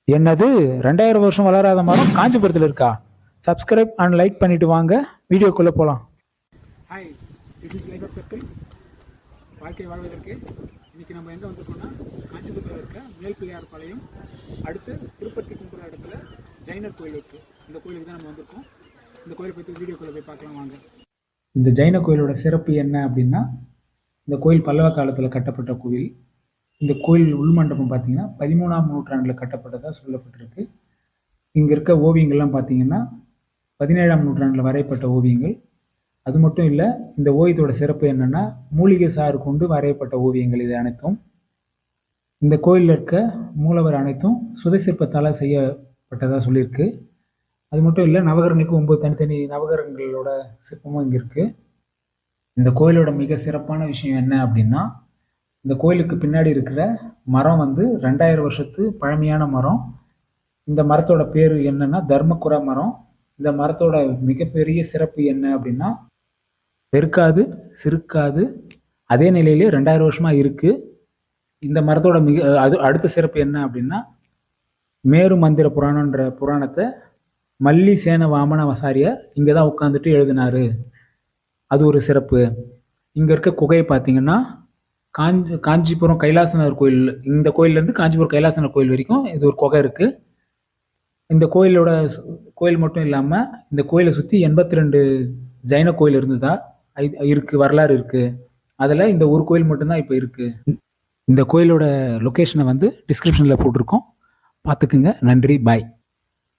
என்னது 2000 வருஷம் வளராத மரம் காஞ்சிபுரத்தில் இருக்கா? சப்ஸ்கிரைப் அண்ட் லைக் பண்ணிட்டு வாங்க வீடியோக்குள்ள போலாம். Hi, this is life of circle. வாழ்க்கை வாழ்வதற்கு இன்னைக்கு நம்ம எங்கே வந்திருக்கோம்னா, காஞ்சிபுரத்தில் இருக்க மேல் பிள்ளையார் பாளையம் அடுத்து திருப்பதி கும்புற இடத்துல ஜைனர் கோயில் இருக்கு. இந்த கோயிலுக்கு தான் நம்ம வந்திருக்கோம். இந்த கோயிலை பற்றி வீடியோக்குள்ள போய் பார்க்கலாம் வாங்க. இந்த ஜைன கோயிலோட சிறப்பு என்ன அப்படின்னா, இந்த கோயில் பல்லவ காலத்தில் கட்டப்பட்ட கோயில். இந்த கோயில் உள்மண்டபம் பார்த்தீங்கன்னா 13ஆம் நூற்றாண்டில் கட்டப்பட்டதாக சொல்லப்பட்டிருக்கு. இங்கே இருக்க ஓவியங்கள்லாம் பார்த்தீங்கன்னா 17ஆம் நூற்றாண்டில் வரையப்பட்ட ஓவியங்கள். அது மட்டும் இல்லை, இந்த ஓவியத்தோட சிறப்பு என்னென்னா, மூலிகை சாறு கொண்டு வரையப்பட்ட ஓவியங்கள் இது அனைத்தும். இந்த கோயிலில் இருக்க மூலவர் அனைத்தும் சுதை செய்யப்பட்டதாக சொல்லியிருக்கு. அது மட்டும் இல்லை, நவகிரகங்களுக்கு 9 தனித்தனி நவகிரகங்களோட சிற்பமும் இங்கே இருக்குது. இந்த கோயிலோட மிக சிறப்பான விஷயம் என்ன அப்படின்னா, இந்த கோயிலுக்கு பின்னாடி இருக்கிற மரம் 2000 வருஷத்து பழமையான மரம். இந்த மரத்தோட பேர் என்னன்னா தர்மகுரா மரம். இந்த மரத்தோட மிகப்பெரிய சிறப்பு என்ன அப்படின்னா, பெருக்காது, சிறுக்காது, அதே நிலையிலே 2000 வருஷமா இருக்கு. இந்த மரத்தோட அடுத்த சிறப்பு என்ன அப்படின்னா, மேரு மந்திர புராணன்ற புராணத்தை மல்லி சேன வாமன வசாரியார் இங்கே தான் உட்காந்துட்டு எழுதினாரு. அது ஒரு சிறப்பு. இங்கே இருக்க குகையை பார்த்தீங்கன்னா, காஞ்சிபுரம் கைலாசநாதர் கோயில், இந்த கோயிலேருந்து காஞ்சிபுரம் கைலாசநாதர் கோயில் வரைக்கும் இது ஒரு குகை இருக்குது. இந்த கோயில் மட்டும் இல்லாமல் இந்த கோயிலை சுற்றி 82 ஜைன கோயில் இருந்ததா இருக்குது, வரலாறு இருக்குது. அதில் இந்த ஒரு கோயில் மட்டும்தான் இப்போ இருக்குது. இந்த கோயிலோட லொக்கேஷனை டிஸ்கிரிப்ஷனில் போட்டிருக்கோம், பார்த்துக்குங்க. நன்றி, பாய்.